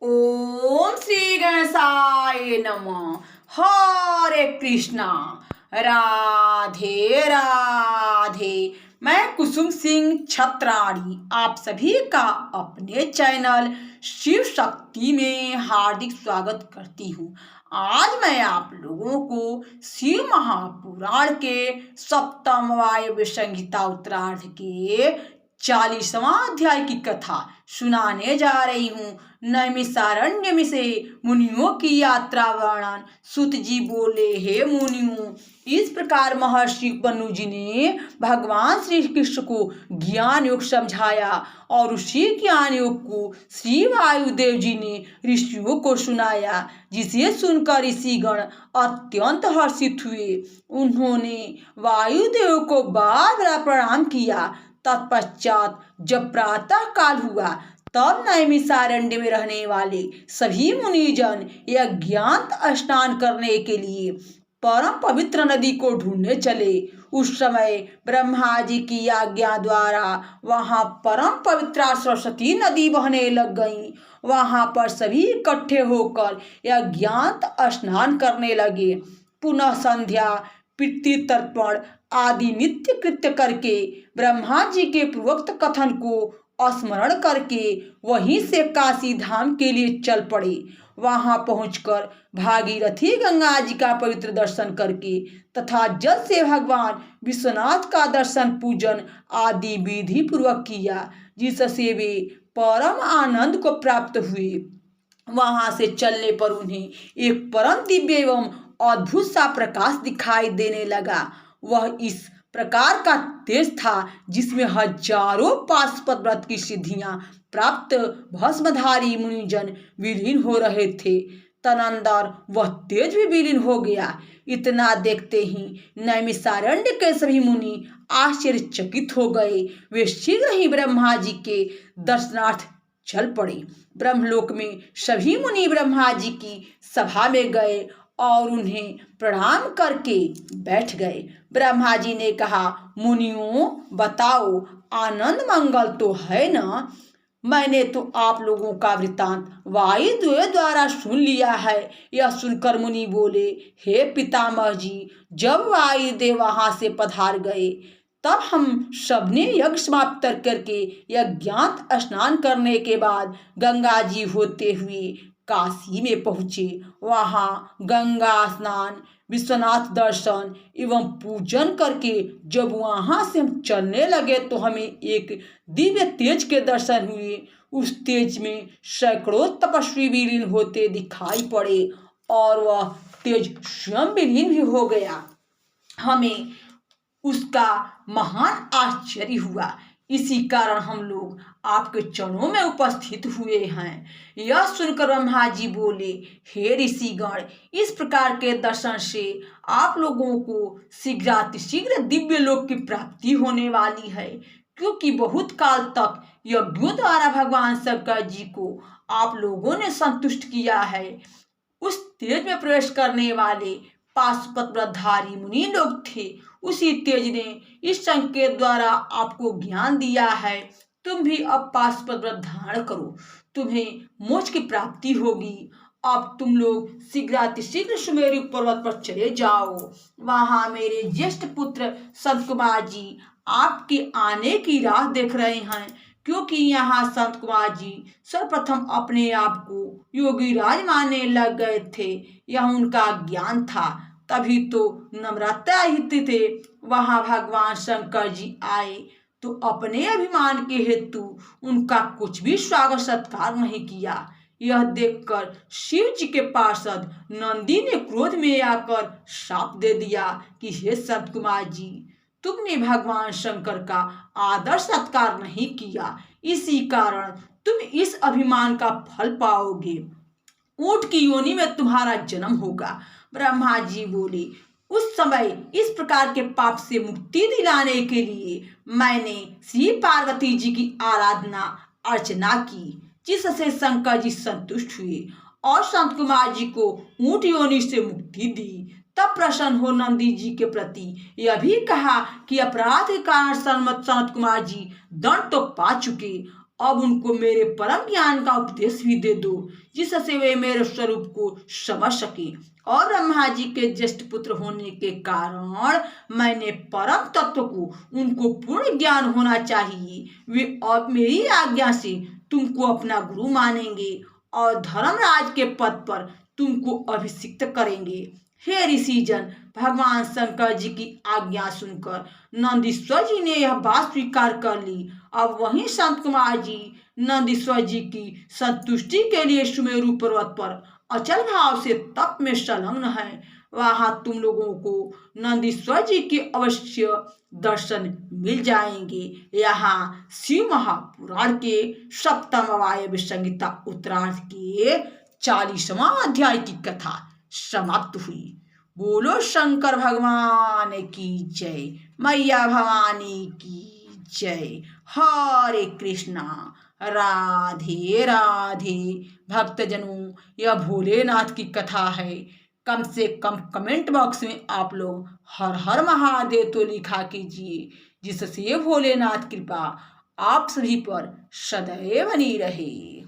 ओम श्री गणेशाय नमः। हरे कृष्णा। राधे राधे। मैं कुसुम सिंह छत्राणी आप सभी का अपने चैनल शिव शक्ति में हार्दिक स्वागत करती हूँ। आज मैं आप लोगों को शिव महापुराण के सप्तम वायव्य संहिता उत्तरार्ध के 40वां अध्याय की कथा सुनाने जा रही हूँ। नैमिषारण्य में से मुनियों की यात्रा वर्णन। सूत जी बोले, हे मुनियों, इस प्रकार महर्षि मनु जी ने भगवान श्री कृष्ण को ज्ञान योग समझाया और उसी ज्ञान योग को श्री वायुदेव जी ने ऋषियों को सुनाया, जिसे सुनकर ऋषिगण अत्यंत हर्षित हुए। उन्होंने वायुदेव को बार बार प्रणाम किया। तत्पश्चात जब प्रातः काल हुआ तब नैमिषारण्य में रहने वाले सभी मुनिजन यज्ञांत स्नान करने के लिए परम पवित्र नदी को ढूंढने चले। उस समय ब्रह्मा जी की आज्ञा द्वारा वहां परम पवित्र सरस्वती नदी बहने लग गई। वहां पर सभी इकट्ठे होकर यज्ञांत स्नान करने लगे। पुनः संध्या, पितृ तर्पण आदि नित्य कृत्य करके ब्रह्मा जी के पूर्वोक्त कथन को स्मरण करके वहीं से काशी धाम के लिए चल पड़े। वहां पहुंचकर भागीरथी गंगा जी का पवित्र दर्शन करके तथा जल से भगवान विश्वनाथ का दर्शन पूजन आदि विधि पूर्वक किया, जिससे वे परम आनंद को प्राप्त हुए। वहां से चलने पर उन्हें एक परम दिव्य एवं अद्भुत सा प्रकाश दिखाई देने लगा। वह इस प्रकार का तेज था जिसमें हजारों पाशुपत व्रत की सिद्धियां प्राप्त भस्मधारी मुनिजन विलीन हो रहे थे। तदनंतर वह तेज भी विलीन हो गया। इतना देखते ही नैमिषारण्य के सभी मुनि आश्चर्यचकित हो गए। वे शीघ्र ही ब्रह्मा जी के दर्शनार्थ चल पड़े। ब्रह्मलोक में सभी मुनि ब्रह्मा जी की सभा में गए और उन्हें प्रणाम करके बैठ गए। ब्रह्मा जी ने कहा, मुनियों, बताओ, आनंद मंगल तो है ना? मैंने तो आप लोगों का वृत्तांत वायुदेव द्वारा सुन लिया है। यह सुनकर मुनि बोले, हे पितामह जी, जब वायुदेव वहां से पधार गए तब हम सबने यज्ञ समाप्त करके यज्ञांत स्नान करने के बाद गंगा जी होते हुए काशी में पहुँचे। वहाँ गंगा स्नान, विश्वनाथ दर्शन एवं पूजन करके जब वहाँ से हम चलने लगे तो हमें एक दिव्य तेज के दर्शन हुए। उस तेज में सैकड़ों तपस्वी विलीन होते दिखाई पड़े और वह तेज स्वयं विलीन भी हो गया। हमें उसका महान आश्चर्य हुआ। इसी कारण हम लोग आपके चरणों में उपस्थित हुए हैं। यह सुनकर ब्रह्मा जी बोले, हे ऋषिगण, इस प्रकार के दर्शन से आप लोगों को शीघ्रातिशीघ्र दिव्य लोक की प्राप्ति होने वाली है, क्योंकि बहुत काल तक यज्ञों द्वारा भगवान शंकर जी को आप लोगों ने संतुष्ट किया है। उस तेज में प्रवेश करने वाले पाशुपत व्रतधारी मुनि लोग थे। उसी तेज ने इस संकेत द्वारा आपको ज्ञान दिया है। तुम भी अब पाशुपत व्रत धारण करो, तुम्हें मोक्ष की प्राप्ति होगी। अब तुम लोग शीघ्रातिशीघ्र सुमेरु पर्वत पर चले जाओ। वहां मेरे ज्येष्ठ पुत्र संत कुमार जी आपके आने की राह देख रहे हैं, क्योंकि यहाँ संत कुमार जी सर्वप्रथम अपने आप को योगी राज मानने लग गए थे। यह उनका ज्ञान था, तभी तो नम्रता हित थे। वहां भगवान शंकर जी आए तो अपने अभिमान के हेतु उनका कुछ भी स्वागत सत्कार नहीं किया। यह देखकर शिव जी के पार्षद नंदी ने क्रोध में आकर शाप दे दिया कि हे संत कुमार जी, तुमने भगवान शंकर का आदर सत्कार नहीं किया, इसी कारण तुम इस अभिमान का फल पाओगे। ऊंट की योनि में तुम्हारा जन्म होगा। ब्रह्मा जी बोले, उस समय इस प्रकार के पाप से मुक्ति दिलाने के लिए मैंने श्री पार्वती जी की आराधना अर्चना की, जिससे शंकर जी संतुष्ट हुए और संत कुमार जी को ऊंट योनि से मुक्ति दी। तब प्रसन्न हो नंदी जी के प्रति यह भी कहा कि अपराध के कारण संत कुमार जी दंड तो पा चुके, अब उनको मेरे परम ज्ञान का उपदेश भी दे दो, जिससे वे मेरे स्वरूप को समझ सके। और ब्रह्मा जी के ज्येष्ठ पुत्र होने के कारण मैंने परम तत्व को उनको पूर्ण ज्ञान होना चाहिए। वे अब मेरी आज्ञा से तुमको अपना गुरु मानेंगे और धर्मराज के पद पर तुमको अभिषिक्त करेंगे। हे ऋषिजन, भगवान शंकर जी की आज्ञा सुनकर नंदीश्वर जी ने यह बात स्वीकार कर ली। अब वहीं संत कुमार जी नंदीश्वर जी की संतुष्टि के लिए सुमेरु पर्वत पर अचल भाव से तप में संलग्न है। वहां तुम लोगों को नंदीश्वर जी के अवश्य दर्शन मिल जाएंगे। यहाँ शिव महापुराण के सप्तम वायव्य संहिता उत्तरार्ध के 40वां अध्याय की कथा समाप्त हुई। बोलो शंकर भगवान की जय, मैया भवानी की जय। हरे कृष्णा, राधे राधे। भक्तजनों, यह भोलेनाथ की कथा है। कम से कम कमेंट बॉक्स में आप लोग हर हर महादेव तो लिखा कीजिए, जिससे भोलेनाथ कृपा आप सभी पर सदैव बनी रहे।